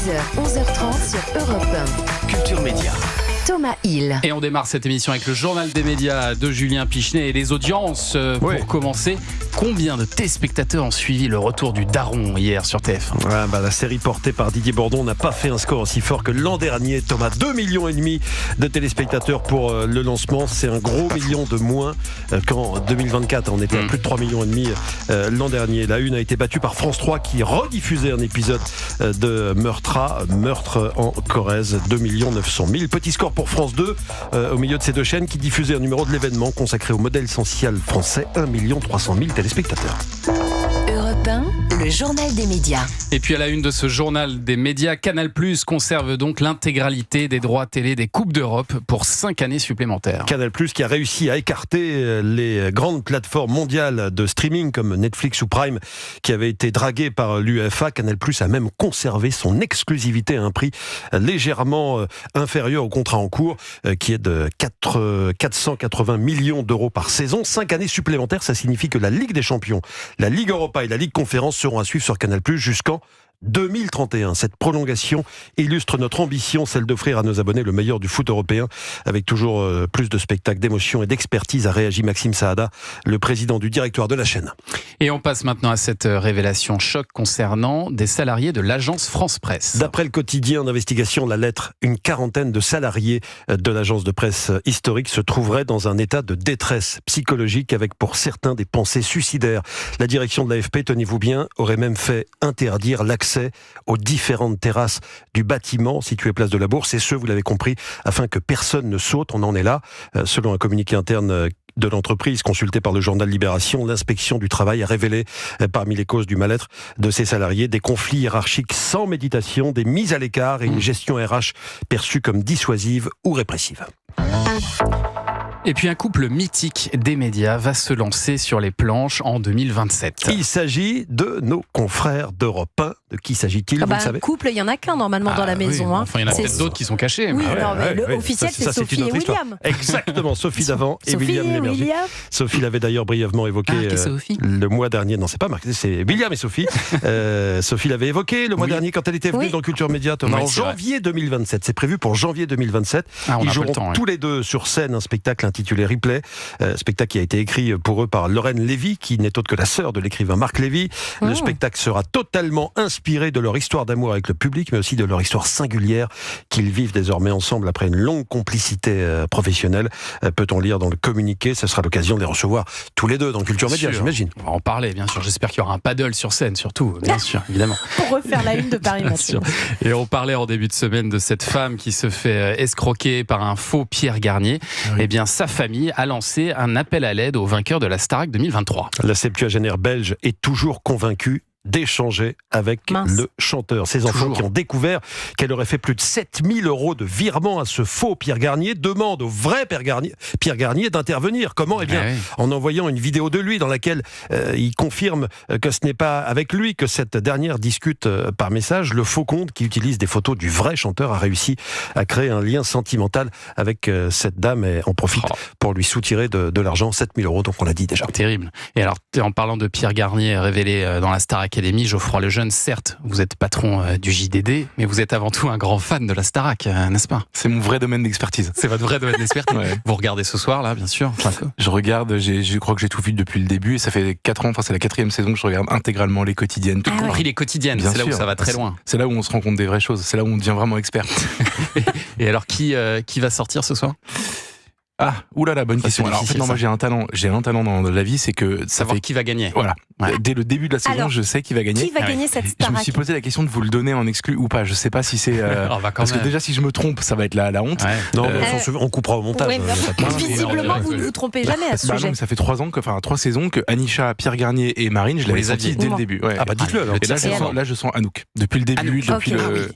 10h, 11h30 sur Europe 1. Culture Média. Thomas Hill. Et on démarre cette émission avec le journal des médias de Julien Pichenet et les audiences. Pour commencer, combien de téléspectateurs ont suivi le retour du Daron hier sur TF1 ? La série portée par Didier Bourdon n'a pas fait un score aussi fort que l'an dernier. Thomas, 2,5 millions de téléspectateurs pour le lancement. C'est un gros million de moins qu'en 2024. On était à plus de 3,5 millions l'an dernier. La une a été battue par France 3 qui rediffusait un épisode de Meurtre en Corrèze. 2 900 000. Petit score pour France 2 au milieu de ces deux chaînes qui diffusaient un numéro de l'événement consacré au modèle social français. 1 300 000 téléspectateurs. Europe 1, le journal des médias. Et puis à la une de ce journal des médias, Canal+ conserve donc l'intégralité des droits télé des Coupes d'Europe pour 5 années supplémentaires. Canal+ qui a réussi à écarter les grandes plateformes mondiales de streaming comme Netflix ou Prime qui avaient été draguées par l'UEFA. Canal+ a même conservé son exclusivité à un prix légèrement inférieur au contrat en cours qui est de 480 millions d'euros par saison. 5 années supplémentaires, ça signifie que la Ligue des Champions, la Ligue Europa et la Ligue Conférence seront à suivre sur Canal+ jusqu'en 2031. Cette prolongation illustre notre ambition, celle d'offrir à nos abonnés le meilleur du foot européen, avec toujours plus de spectacles, d'émotions et d'expertise, a réagi Maxime Saada, le président du directoire de la chaîne. Et on passe maintenant à cette révélation choc concernant des salariés de l'agence France Presse. D'après le quotidien d'investigation La Lettre, une quarantaine de salariés de l'agence de presse historique se trouveraient dans un état de détresse psychologique avec pour certains des pensées suicidaires. La direction de l'AFP, tenez-vous bien, aurait même fait interdire l'accès aux différentes terrasses du bâtiment situé place de la Bourse, et ce, vous l'avez compris, afin que personne ne saute. On en est là. Selon un communiqué interne de l'entreprise consultée par le journal Libération, l'inspection du travail a révélé parmi les causes du mal-être de ses salariés des conflits hiérarchiques sans méditation, des mises à l'écart et une gestion RH perçue comme dissuasive ou répressive. Et puis un couple mythique des médias va se lancer sur les planches en 2027. Il s'agit de nos confrères d'Europe 1. De qui s'agit-il, vous le savez ? Couple, il y en a qu'un normalement dans la maison. Oui. Enfin, il y en a peut-être d'autres qui sont cachés. Oui, mais le officiel, c'est Sophie et William. Exactement, Sophie d'avant et Sophie William et Lémergie. William. Sophie l'avait d'ailleurs brièvement évoqué le mois dernier. Non, c'est pas marqué, c'est William et Sophie. Sophie l'avait évoqué le mois dernier quand elle était venue dans Culture Média, Thomas, en janvier 2027. C'est prévu pour janvier 2027. Ils joueront tous les deux sur scène un spectacle intitulé Replay. Spectacle qui a été écrit pour eux par Lorraine Lévy, qui n'est autre que la sœur de l'écrivain Marc Lévy. Le spectacle sera totalement inspiré de leur histoire d'amour avec le public, mais aussi de leur histoire singulière qu'ils vivent désormais ensemble après une longue complicité professionnelle. Peut-on lire dans le communiqué ? Ce sera l'occasion de les recevoir tous les deux dans Culture Média, j'imagine. On va en parler, bien sûr. J'espère qu'il y aura un paddle sur scène, surtout, bien sûr, évidemment. Pour refaire la une de Paris Match. Et on parlait en début de semaine de cette femme qui se fait escroquer par un faux Pierre Garnier. Eh bien, sa famille a lancé un appel à l'aide aux vainqueurs de la Starac 2023. La septuagénaire belge est toujours convaincue d'échanger avec le chanteur. Ces enfants qui ont découvert qu'elle aurait fait plus de 7 000 € de virement à ce faux Pierre Garnier demandent au vrai Pierre Garnier d'intervenir. Comment ? Eh bien, en envoyant une vidéo de lui dans laquelle il confirme que ce n'est pas avec lui que cette dernière discute par message. Le faux compte qui utilise des photos du vrai chanteur a réussi à créer un lien sentimental avec cette dame et en profite pour lui soutirer de l'argent, 7 000 €, donc on l'a dit déjà. Terrible. Et alors, en parlant de Pierre Garnier révélé dans la Starac Académie, Geoffroy Lejeune, certes, vous êtes patron du JDD, mais vous êtes avant tout un grand fan de la Starac, n'est-ce pas ? C'est mon vrai domaine d'expertise. C'est votre vrai domaine d'expertise. Vous regardez ce soir, là, bien sûr. Je regarde, je crois que j'ai tout vu depuis le début, et ça fait 4 ans, enfin c'est la 4e saison que je regarde intégralement les quotidiennes. Y compris les quotidiennes, c'est là où ça va très loin. C'est là où on se rend compte des vraies choses, c'est là où on devient vraiment expert. Et alors, qui va sortir ce soir ? Ah, oulala, bonne question. Alors en fait, non, moi j'ai un talent dans la vie, c'est que savoir qui va gagner. Voilà. Dès le début de la saison, je sais qui va gagner. Qui va gagner cette Starac ? Je me suis posé la question de vous le donner en exclu ou pas. Je sais pas si c'est parce que déjà si je me trompe, ça va être la honte. Non, on coupera au montage. Visiblement, vous ne vous trompez jamais à ce sujet. Non, mais ça fait 3 saisons que Anisha, Pierre Garnier et Marine, je l'avais senti dès le début. Ah bah dites-le alors. Et là, je sens Anouk depuis le début, depuis le.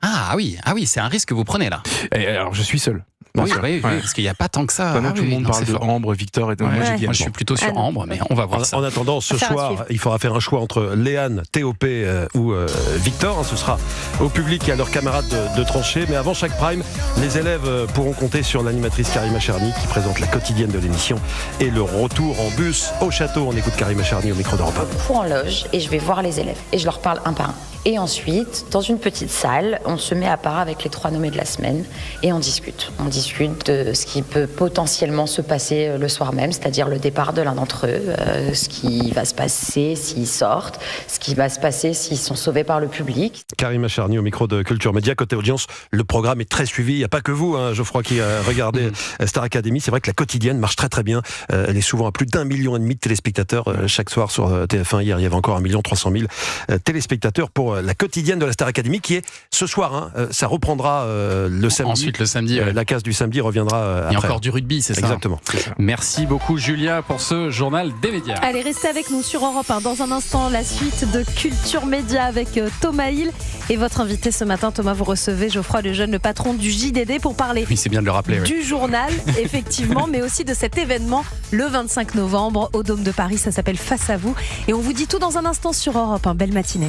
Ah oui, c'est un risque que vous prenez là. Et alors je suis seul. Oui, parce qu'il n'y a pas tant que ça. Maintenant, tout le monde parle de Ambre, Victor et moi, moi, je suis plutôt sur Ambre, mais on va voir ça. En attendant, ce soir, il faudra faire un choix entre Léane, TOP ou Victor. Ce sera au public et à leurs camarades de trancher. Mais avant chaque prime, les élèves pourront compter sur l'animatrice Karima Charny qui présente la quotidienne de l'émission et le retour en bus au château. On écoute Karima Charny au micro d'Europe 1. Je cours en loge et je vais voir les élèves et je leur parle un par un. Et ensuite, dans une petite salle, on se met à part avec les 3 nommés de la semaine et on discute. On discute de ce qui peut potentiellement se passer le soir même, c'est-à-dire le départ de l'un d'entre eux, ce qui va se passer s'ils sortent, ce qui va se passer s'ils sont sauvés par le public. Karima Charny au micro de Culture Média. Côté audience, le programme est très suivi. Il n'y a pas que vous, Geoffroy, qui regardez Star Academy. C'est vrai que la quotidienne marche très très bien. Elle est souvent à plus d'1,5 million de téléspectateurs chaque soir sur TF1. Hier, il y avait encore 1 300 000 téléspectateurs pour la quotidienne de la Star Academy qui est ce soir. Ça reprendra le samedi. Ensuite, le samedi. La case du samedi reviendra après. Il y a encore du rugby, c'est ça? Exactement. Merci beaucoup, Julien, pour ce journal des médias. Allez, restez avec nous sur Europe 1. Dans un instant, la suite de Culture Média avec Thomas Hill. Et votre invité ce matin, Thomas, vous recevez Geoffroy Lejeune, le patron du JDD, pour parler c'est bien de le rappeler, du journal, effectivement, mais aussi de cet événement le 25 novembre au Dôme de Paris. Ça s'appelle Face à vous. Et on vous dit tout dans un instant sur Europe 1. Belle matinée.